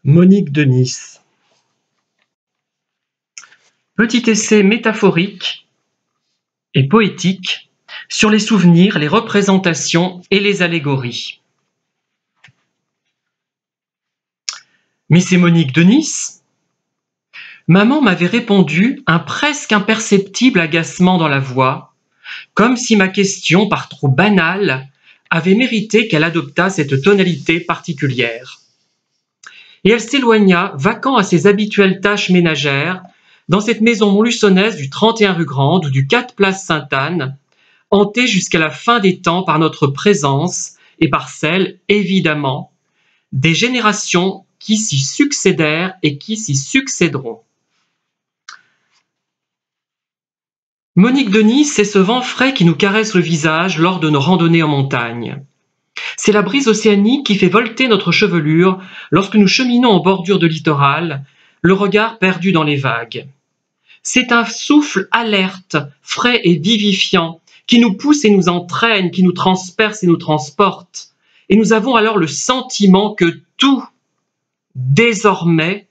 Monique de Nice. Petit essai métaphorique et poétique sur les souvenirs, les représentations et les allégories. Mais c'est Monique de Nice? Maman m'avait répondu, un presque imperceptible agacement dans la voix, comme si ma question, par trop banale, avait mérité qu'elle adoptât cette tonalité particulière. Et elle s'éloigna, vaquant à ses habituelles tâches ménagères, dans cette maison montluçonnaise du 31 rue Grande ou du 4 place Sainte-Anne, hantée jusqu'à la fin des temps par notre présence et par celle, évidemment, des générations qui s'y succédèrent et qui s'y succéderont. Monique de Nice, c'est ce vent frais qui nous caresse le visage lors de nos randonnées en montagne. C'est la brise océanique qui fait volter notre chevelure lorsque nous cheminons en bordure de littoral, le regard perdu dans les vagues. C'est un souffle alerte, frais et vivifiant, qui nous pousse et nous entraîne, qui nous transperce et nous transporte. Et nous avons alors le sentiment que tout, désormais,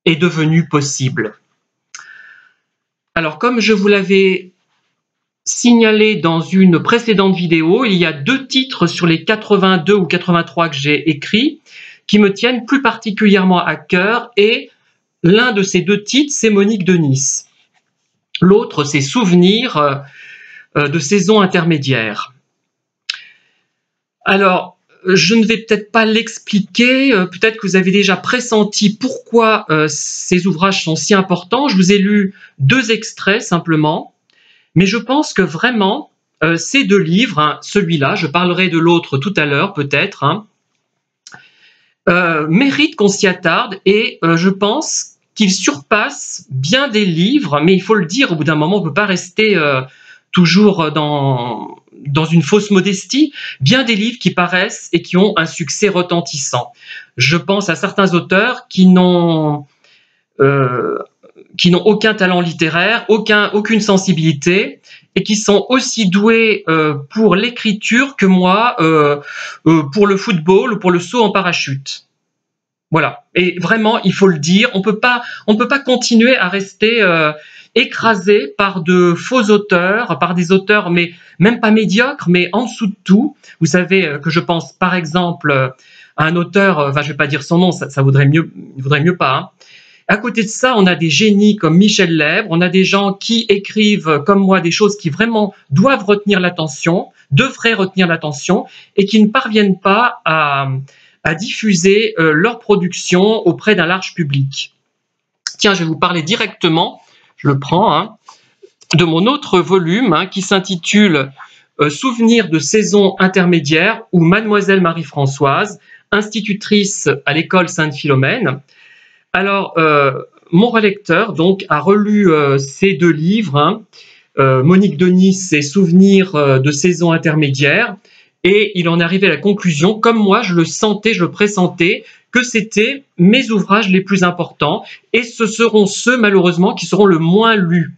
est devenu possible. Alors, comme je vous l'avais signalé dans une précédente vidéo, il y a 2 titres sur les 82 ou 83 que j'ai écrits qui me tiennent plus particulièrement à cœur, et l'un de ces 2 titres, c'est Monique de Nice. L'autre, c'est Souvenirs de saison intermédiaire. Alors, je ne vais peut-être pas l'expliquer, peut-être que vous avez déjà pressenti pourquoi ces ouvrages sont si importants. Je vous ai lu 2 extraits simplement, mais je pense que vraiment, ces 2 livres, hein, celui-là, je parlerai de l'autre tout à l'heure peut-être, hein, méritent qu'on s'y attarde, et je pense qu'ils surpassent bien des livres, mais il faut le dire, au bout d'un moment, on ne peut pas rester toujours dans une fausse modestie, bien des livres qui paraissent et qui ont un succès retentissant. Je pense à certains auteurs qui n'ont aucun talent littéraire, aucune sensibilité, et qui sont aussi doués pour l'écriture que moi pour le football ou pour le saut en parachute. Voilà. Et vraiment, il faut le dire, on peut pas continuer à rester écrasé par de faux auteurs, par des auteurs, mais même pas médiocres, mais en dessous de tout. Vous savez que je pense par exemple à un auteur, enfin je vais pas dire son nom, ça vaudrait mieux pas, hein. À côté de ça, on a des génies comme Michel Lèbre, on a des gens qui écrivent comme moi des choses qui vraiment doivent retenir l'attention, devraient retenir l'attention, et qui ne parviennent pas à diffuser leur production auprès d'un large public. Tiens, je vais vous parler directement, je le prends, hein, de mon autre volume, hein, qui s'intitule Souvenirs de saison intermédiaire, ou Mademoiselle Marie-Françoise, institutrice à l'école Sainte-Philomène. Alors, mon relecteur donc a relu ces 2 livres, hein, Monique de Nice et Souvenirs de saison intermédiaire, et il en est arrivé à la conclusion, comme moi je le sentais, je le pressentais, que c'était mes ouvrages les plus importants, et ce seront ceux malheureusement qui seront le moins lus.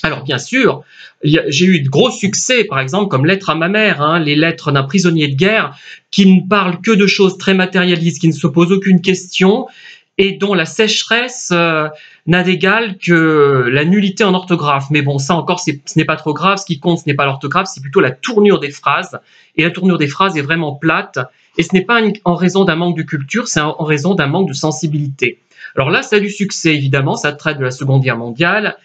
Alors bien sûr, j'ai eu de gros succès, par exemple comme Lettres à ma mère, hein, les lettres d'un prisonnier de guerre, qui ne parlent que de choses très matérialistes, qui ne se posent aucune question, et dont la sécheresse n'a d'égal que la nullité en orthographe. Mais bon, ça encore, ce n'est pas trop grave. Ce qui compte, ce n'est pas l'orthographe, c'est plutôt la tournure des phrases. Et la tournure des phrases est vraiment plate. Et ce n'est pas en raison d'un manque de culture, c'est en raison d'un manque de sensibilité. Alors là, ça a du succès, évidemment. Ça traite de la Seconde Guerre mondiale.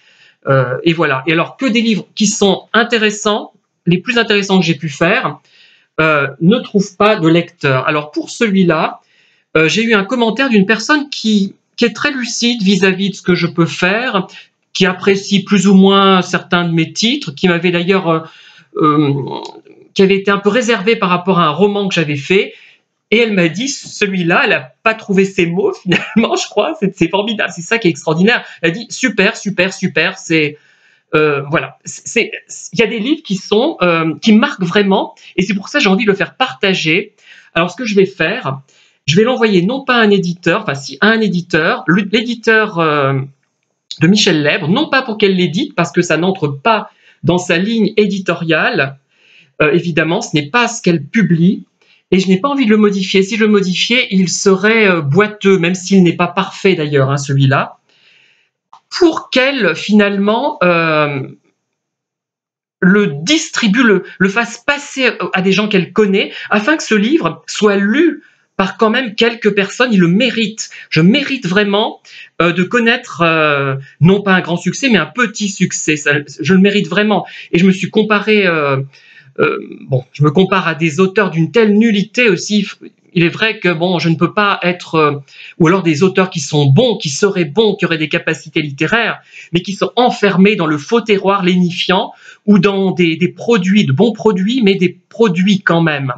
Et voilà. Et alors que des livres qui sont intéressants, les plus intéressants que j'ai pu faire, ne trouvent pas de lecteur. Alors pour celui-là, j'ai eu un commentaire d'une personne qui est très lucide vis-à-vis de ce que je peux faire, qui apprécie plus ou moins certains de mes titres, qui m'avait d'ailleurs qui avait été un peu réservée par rapport à un roman que j'avais fait, et elle m'a dit, celui-là, elle n'a pas trouvé ses mots finalement, je crois, c'est formidable, c'est ça qui est extraordinaire. Elle a dit super, super, super, c'est voilà, il y a des livres qui marquent vraiment, et c'est pour ça que j'ai envie de le faire partager. Alors ce que je vais faire, je vais l'envoyer non pas à un éditeur, enfin si à un éditeur, l'éditeur de Michel Lèbre, non pas pour qu'elle l'édite, parce que ça n'entre pas dans sa ligne éditoriale, évidemment, ce n'est pas ce qu'elle publie, et je n'ai pas envie de le modifier. Si je le modifiais, il serait boiteux, même s'il n'est pas parfait d'ailleurs, hein, celui-là, pour qu'elle, finalement, le distribue, le fasse passer à des gens qu'elle connaît, afin que ce livre soit lu par quand même quelques personnes. Il le mérite. Je mérite vraiment de connaître, non pas un grand succès, mais un petit succès. Ça, je le mérite vraiment. Et je me suis comparé... bon, je me compare à des auteurs d'une telle nullité aussi. Il est vrai que bon, je ne peux pas être, ou alors des auteurs qui sont bons, qui seraient bons, qui auraient des capacités littéraires, mais qui sont enfermés dans le faux terroir lénifiant ou dans des produits, de bons produits, mais des produits quand même.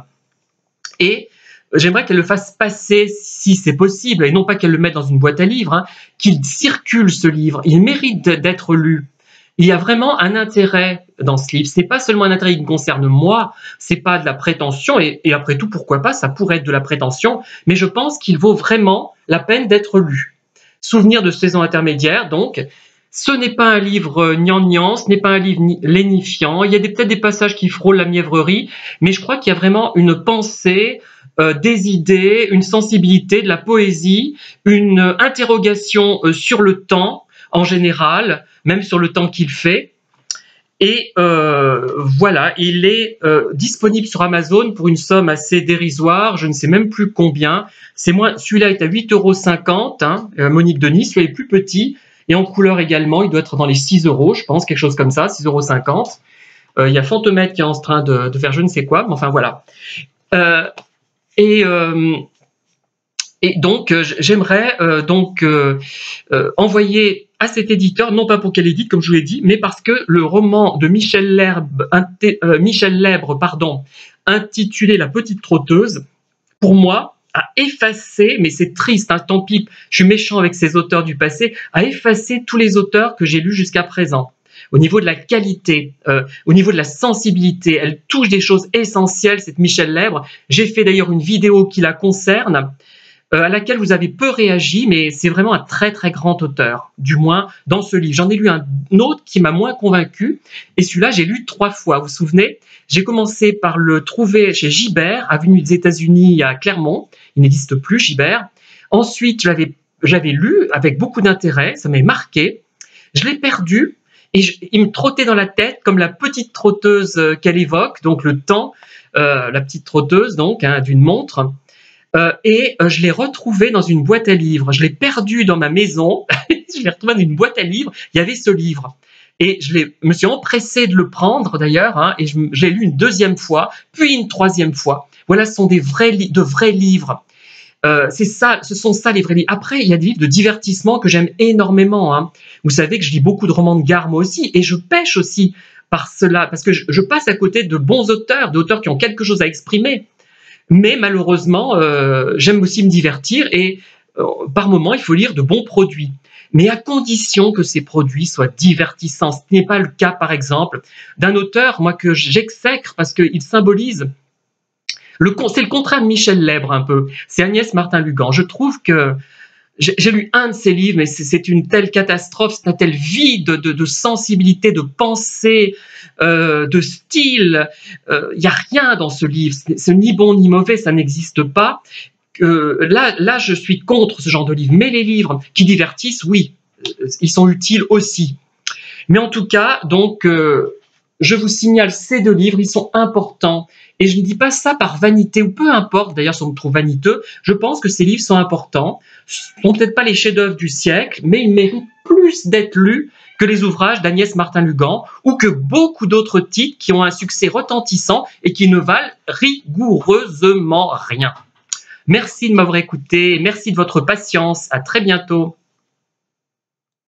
Et j'aimerais qu'elle le fasse passer, si c'est possible, et non pas qu'elle le mette dans une boîte à livres, hein, qu'il circule ce livre. Il mérite d'être lu. Il y a vraiment un intérêt dans ce livre. C'est pas seulement un intérêt qui me concerne moi, c'est pas de la prétention, et après tout, pourquoi pas, ça pourrait être de la prétention, mais je pense qu'il vaut vraiment la peine d'être lu. Souvenir de saison intermédiaire, donc, ce n'est pas un livre gnangnan, ce n'est pas un livre lénifiant, il y a peut-être des passages qui frôlent la mièvrerie, mais je crois qu'il y a vraiment une pensée, des idées, une sensibilité, de la poésie, une interrogation sur le temps, en général, même sur le temps qu'il fait. Et voilà, il est disponible sur Amazon pour une somme assez dérisoire, je ne sais même plus combien. Celui-là est à 8,50 €, hein, Monique Denis, celui-là est plus petit, et en couleur également, il doit être dans les 6 €, je pense, quelque chose comme ça, 6,50 €. Il y a Fantomètre qui est en train de faire je ne sais quoi, mais enfin voilà. Et donc, j'aimerais envoyer à cet éditeur, non pas pour qu'elle édite, comme je vous l'ai dit, mais parce que le roman de Michel Lèbre, intitulé La Petite Trotteuse, pour moi, a effacé, mais c'est triste, hein, tant pis, je suis méchant avec ces auteurs du passé, a effacé tous les auteurs que j'ai lus jusqu'à présent. Au niveau de la qualité, au niveau de la sensibilité, elle touche des choses essentielles, cette Michel Lèbre. J'ai fait d'ailleurs une vidéo qui la concerne, à laquelle vous avez peu réagi, mais c'est vraiment un très très grand auteur, du moins dans ce livre. J'en ai lu un autre qui m'a moins convaincu, et celui-là j'ai lu 3 fois, vous vous souvenez? J'ai commencé par le trouver chez Gibert, avenue des États-Unis à Clermont, il n'existe plus Gibert. Ensuite, j'avais lu avec beaucoup d'intérêt, ça m'a marqué, je l'ai perdu, et il me trottait dans la tête comme la petite trotteuse qu'elle évoque, donc le temps, la petite trotteuse donc, hein, d'une montre. Je l'ai retrouvé dans une boîte à livres. Je l'ai perdu dans ma maison. Je l'ai retrouvé dans une boîte à livres. Il y avait ce livre. Et me suis empressé de le prendre d'ailleurs, hein, et je l'ai lu une 2e fois, puis une 3e fois. Voilà, ce sont de vrais livres. C'est ça, ce sont ça les vrais livres. Après, il y a des livres de divertissement que j'aime énormément, hein. Vous savez que je lis beaucoup de romans de gare moi aussi, et je pêche aussi par cela, parce que je passe à côté de bons auteurs, d'auteurs qui ont quelque chose à exprimer. Mais malheureusement, j'aime aussi me divertir, et par moment, il faut lire de bons produits. Mais à condition que ces produits soient divertissants. Ce n'est pas le cas, par exemple, d'un auteur, moi, que j'exècre parce qu'il symbolise... C'est le contraire de Michel Lèbre, un peu. C'est Agnès Martin-Lugan. Je trouve que... J'ai lu un de ses livres, mais c'est une telle catastrophe, c'est un tel vide de sensibilité, de pensée, de style. Il n'y a rien dans ce livre. C'est ni bon ni mauvais, ça n'existe pas. Là, je suis contre ce genre de livre. Mais les livres qui divertissent, oui, ils sont utiles aussi. Mais en tout cas, donc, je vous signale ces 2 livres, ils sont importants. Et je ne dis pas ça par vanité, ou peu importe, d'ailleurs, si on me trouve vaniteux, je pense que ces livres sont importants. Ce ne sont peut-être pas les chefs-d'œuvre du siècle, mais ils méritent plus d'être lus que les ouvrages d'Agnès Martin-Lugan, ou que beaucoup d'autres titres qui ont un succès retentissant et qui ne valent rigoureusement rien. Merci de m'avoir écouté, merci de votre patience, à très bientôt.